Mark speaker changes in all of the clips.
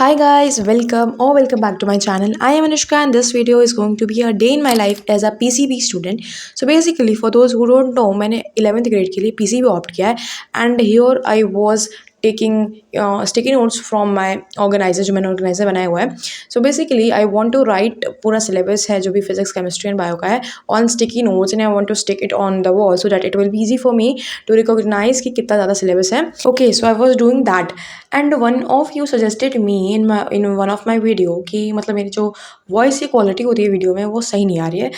Speaker 1: Hi guys, welcome back to my channel. I am Anushka and this video is going to be a day in my life as a PCB student. So basically for those who don't know, मैंने 11th grade के लिए PCB opt किया है and here I was taking sticky notes from my organizer जो मैंने organizer बनाया हुआ है. So basically I want to write पूरा syllabus है जो भी physics, chemistry and bio का है on sticky notes and I want to stick it on the wall so that it will be easy for me to recognize कि कितना ज़्यादा syllabus है. Okay, so I was doing that and one of you suggested me in one of my video कि मतलब मेरी जो voice की quality होती है वीडियो में वो सही नहीं आ रही है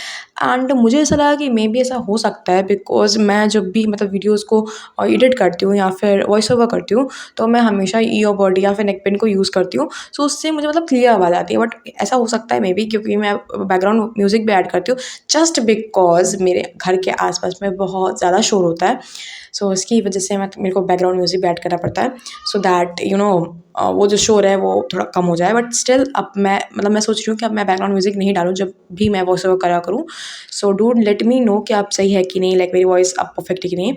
Speaker 1: एंड मुझे ऐसा लगा कि मे बी ऐसा हो सकता है बिकॉज मैं जब भी मतलब वीडियोज़ को एडिट करती हूँ या फिर वॉइस ओवर करती हूँ तो मैं हमेशा ईयरबड या फिर नेक पेन को यूज़ करती हूँ सो उससे मुझे मतलब क्लियर आवाज़ आती है बट ऐसा हो सकता है मे बी क्योंकि मैं बैकग्राउंड म्यूज़िक भी ऐड करती हूँ जस्ट बिकॉज मेरे घर के आसपास में बहुत ज़्यादा शोर होता है सो इसकी वजह से मेरे को बैकग्राउंड म्यूज़िक भी ऐड करना पड़ता है सो दैट वो जो शोर है वो थोड़ा कम हो जाए बट स्टिल अब मैं सोच रही हूँ कि अब मैं बैकग्राउंड म्यूज़िक नहीं डालूँ जब भी मैं वॉइस ओवर करा करूँ so don't let me know कि आप सही है कि नहीं लाइक मेरी वॉइस अब परफेक्ट है कि नहीं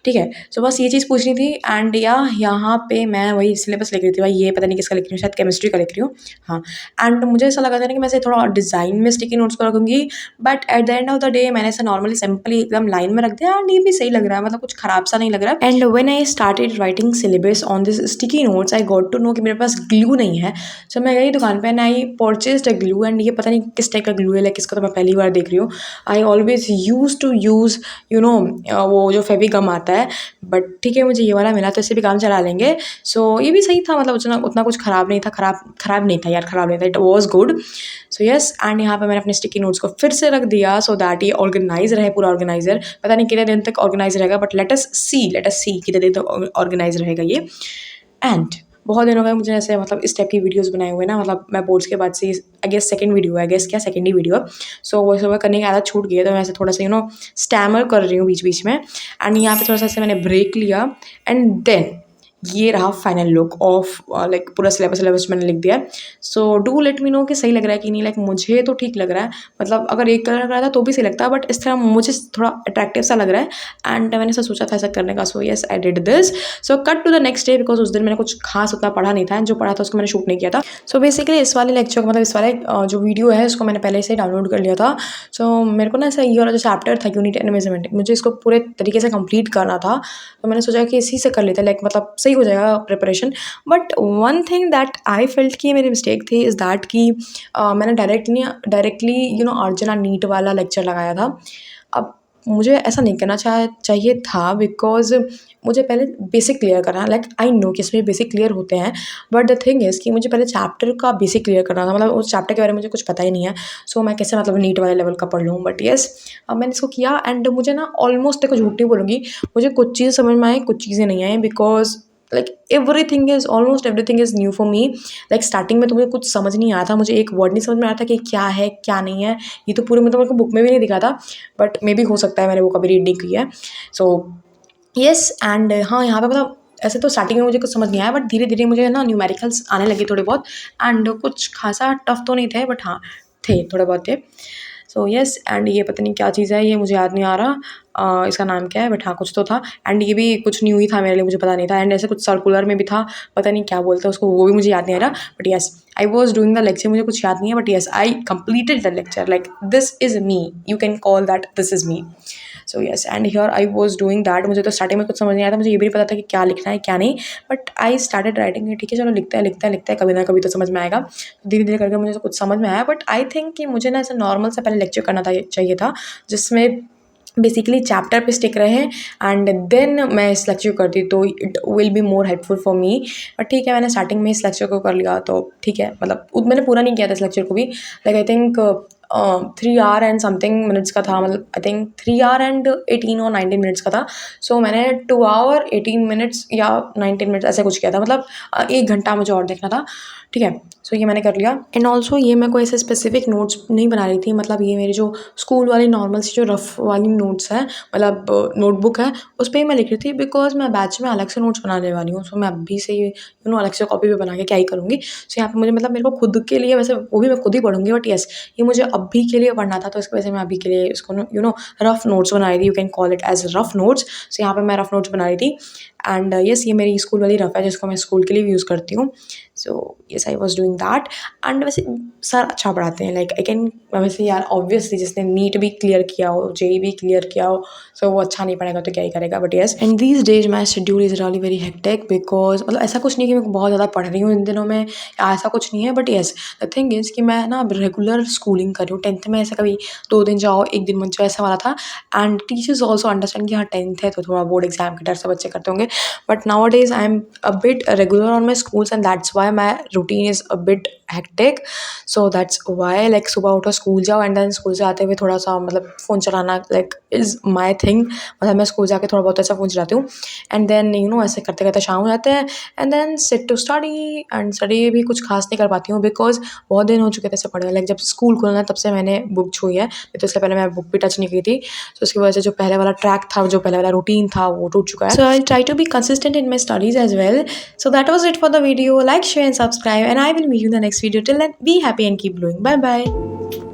Speaker 1: ठीक है सो बस ये चीज़ पूछनी थी एंड यहाँ पे मैं वही सिलेबस लिख रही थी भाई ये पता नहीं किसका लिख रही हूँ शायद केमिस्ट्री का लिख रही हूँ हाँ एंड मुझे ऐसा लगा था ना कि मैं इसे थोड़ा डिज़ाइन में स्टिकी नोट्स को रखूँगी but at the end of the day मैंने इसे नॉर्मली सिंपली एकदम लाइन में रख दिया एंड ये भी सही लग रहा है मतलब कुछ ख़राब सा नहीं लग रहा है and when I started writing syllabus on this sticky notes I got to know कि मेरे पास ग्लू नहीं है सो मैं गई दुकान पे and I purchased a glue and ये पता नहीं किस टाइप का ग्लू है लाइक इसका तो मैं पहली बार देख रही हूँ I always use to use वो जो फेवी गम आता है बट ठीक है मुझे ये वाला मिला तो इससे भी काम चला लेंगे सो ये भी सही था मतलब उतना कुछ ख़राब नहीं था ख़राब नहीं था यार ख़राब नहीं था it was good so yes and यहाँ पे मैंने अपने स्टिकी नोट्स को फिर से रख दिया सो दैट ये ऑर्गेनाइज रहे पूरा ऑर्गेनाइजर पता नहीं कितने दिन तक ऑर्गेनाइज रहेगा बट लेट अस सी कितने दिन तक ऑर्गेनाइज रहेगा ये एंड बहुत दिनों का मुझे ऐसे मतलब इस टाइप की वीडियोस बनाए हुए ना मतलब मैं बोर्ड्स के बाद से आई गेस सेकंड वीडियो है आई गेस क्या सेकंड ही वीडियो है सो वो सब करने की आदत छूट गई है तो मैं ऐसे थोड़ा सा स्टैमर कर रही हूँ बीच बीच में एंड यहाँ पे थोड़ा सा ऐसे मैंने ब्रेक लिया एंड देन ये रहा फाइनल लुक ऑफ लाइक पूरा सिलेबस मैंने लिख दिया है so do let me know कि सही लग रहा है कि नहीं लाइक मुझे तो ठीक लग रहा है मतलब अगर एक कलर लग रहा था तो भी सही लगता है बट इस तरह मुझे थोड़ा अट्रैक्टिव सा लग रहा है एंड मैंने ऐसा सोचा था ऐसा करने का so yes I did this so cut to the next day because उस दिन मैंने कुछ खास उतना पढ़ा नहीं था एंड जो पढ़ा था उसको मैंने शूट नहीं किया था सो बेसिकली इस वाले लेक्चर को मतलब इस वाले जो वीडियो है उसको मैंने पहले से डाउनलोड कर लिया था सो मेरे को ना ऐसा ये वाला जो चैप्टर था यूनिट एंड मेजरमेंट मुझे इसको पूरे तरीके से कंप्लीट करना था तो मैंने सोचा कि इसी से कर लेते लाइक मतलब सही हो जाएगा preparation but one thing that I felt कि मेरी मिस्टेक थी इज़ दैट कि मैंने डायरेक्टली अर्चना नीट वाला लेक्चर लगाया था अब मुझे ऐसा नहीं करना चाहिए था बिकॉज मुझे पहले बेसिक क्लियर करना लाइक आई नो कि इसमें बेसिक क्लियर होते हैं बट द थिंग इज़ कि मुझे पहले चैप्टर का बेसिक क्लियर करना था मतलब उस चैप्टर के बारे में मुझे कुछ पता ही नहीं है सो मैं कैसे मतलब नीट वाले लेवल का पढ़ लूँ बट येस अब मैंने इसको किया एंड मुझे ना ऑलमोस्ट देखो झूठ नहीं बोलूँगी मुझे कुछ चीज़ें समझ में आई कुछ चीज़ें नहीं आई because like almost everything is new for me like starting में तो मुझे कुछ समझ नहीं आया था मुझे एक वर्ड नहीं समझ में आया था कि क्या है क्या नहीं है ये तो पूरे मतलब मेरे को बुक में भी नहीं दिखा था बट मे बी हो सकता है मैंने वो कभी रीड नहीं की है सो येस एंड हाँ यहाँ पे मतलब ऐसे तो स्टार्टिंग में मुझे कुछ समझ नहीं आया बट धीरे धीरे मुझे ना न्यूमेरिकल्स आने लगे थोड़े बहुत एंड कुछ खासा टफ तो नहीं थे बट हाँ थे थोड़े बहुत थे सो येस एंड ये पता नहीं क्या चीज़ है ये मुझे याद नहीं आ रहा इसका नाम क्या है बट हाँ कुछ तो था एंड ये भी कुछ न्यू ही था मेरे लिए मुझे पता नहीं था एंड ऐसे कुछ सर्कुलर में भी था पता नहीं क्या बोलते हैं उसको वो भी मुझे याद नहीं आ रहा but yes I was doing the lecture मुझे कुछ याद नहीं है but yes I completed the lecture like this is me you can call that this is me so yes and here I was doing that मुझे तो starting में कुछ समझ नहीं आया था मुझे ये भी नहीं पता था कि क्या लिखना है क्या नहीं बट आई स्टार्टेड राइटिंग ठीक है चलो लिखता है कभी ना कभी तो समझ में आएगा धीरे धीरे करके मुझे तो कुछ समझ में आया बट आई थिंक कि मुझे ना ऐसा नॉर्मल सा पहले लेक्चर करना था चाहिए था जिसमें बेसिकली चैप्टर पे स्टिक रहे एंड देन मैं इस लेक्चर को करती तो it will be more helpful for me but ठीक है मैंने स्टार्टिंग में इस लेक्चर को कर लिया तो ठीक है मतलब मैंने पूरा नहीं किया था इस लेक्चर को भी like I think 3 hour and something minutes का था मतलब आई थिंक 3 hour एंड 18 और 19 मिनट्स का था सो मैंने 2 hour 18 मिनट्स या 19 मिनट्स ऐसे कुछ किया था मतलब 1 घंटा मुझे और देखना था ठीक है सो ये मैंने कर लिया एंड ऑल्सो ये मैं कोई ऐसे स्पेसिफिक नोट्स नहीं बना रही थी मतलब ये मेरी जो स्कूल वाली नॉर्मल सी जो रफ वाली नोट्स है मतलब नोटबुक है उस पर ही मैं लिख रही थी बिकॉज मैं बैच में अलग से नोट्स बनाने वाली हूँ सो मैं अभी से अलग से कॉपी पे बना के क्या ही करूँगी सो यहाँ पे मुझे मतलब मेरे को खुद के लिए वैसे वो भी मैं खुद ही पढ़ूंगी बट येस ये मुझे अभी के लिए पढ़ना था तो इसकी वजह से मैं अभी के लिए इसको रफ नोट्स बना रही थी you can call it as rough notes so यहाँ पे मैं रफ नोट्स बना रही थी एंड येस ये मेरी स्कूल वाली रफ है जिसको मैं स्कूल के लिए भी यूज़ करती हूँ so yes I was doing that. And वैसे सर अच्छा पढ़ाते हैं, लाइक आई कैन, वैसे यार ऑब्वियसली जिसने नीट भी क्लियर किया हो, जेई भी क्लियर किया हो, सो वो अच्छा नहीं पढ़ेगा तो क्या ही करेगा। But yes, and these days my schedule is really very hectic because मतलब ऐसा कुछ नहीं कि मैं बहुत ज़्यादा पढ़ रही हूँ इन दिनों में, ऐसा कुछ नहीं है। But yes, the thing is कि मैं ना रेगुलर स्कूलिंग कर रही हूँ। 10th में ऐसा कभी 2 दिन जाओ 1 दिन मत जाओ ऐसा वाला था। एंड टीचर्स ऑल्सो अंडरस्टैंड कि हाँ 10th है तो थोड़ा बोर्ड एग्जाम के डर से बच्चे करते होंगे। But now days I am a bit regular on my schools and that's why my routine is a bit hectic. So that's why like सुबह उठो स्कूल जाओ एंड देन स्कूल से आते हुए थोड़ा सा मतलब फ़ोन चलाना लाइक इज़ माई थिंग। मतलब मैं स्कूल जाके थोड़ा बहुत ऐसा फ़ोन चलाती हूँ एंड देन ऐसे करते करते शाम हो जाते हैं and then sit to study. And study भी कुछ खास नहीं कर पाती हूँ बिकॉज बहुत दिन हो चुके थे ऐसे पढ़े, लाइक जब स्कूल खुलना तब से मैंने बुक छुई है, नहीं तो इससे पहले मैं बुक भी टच नहीं की थी। तो उसकी वजह से जो पहले वाला ट्रैक था, जो पहले वाला रूटीन था वो टूट चुका है। So I try to be consistent in my studies as well. So that was it for the video. Like, share and subscribe, and I will meet you in the next video. Till then, be happy and keep growing. Bye bye.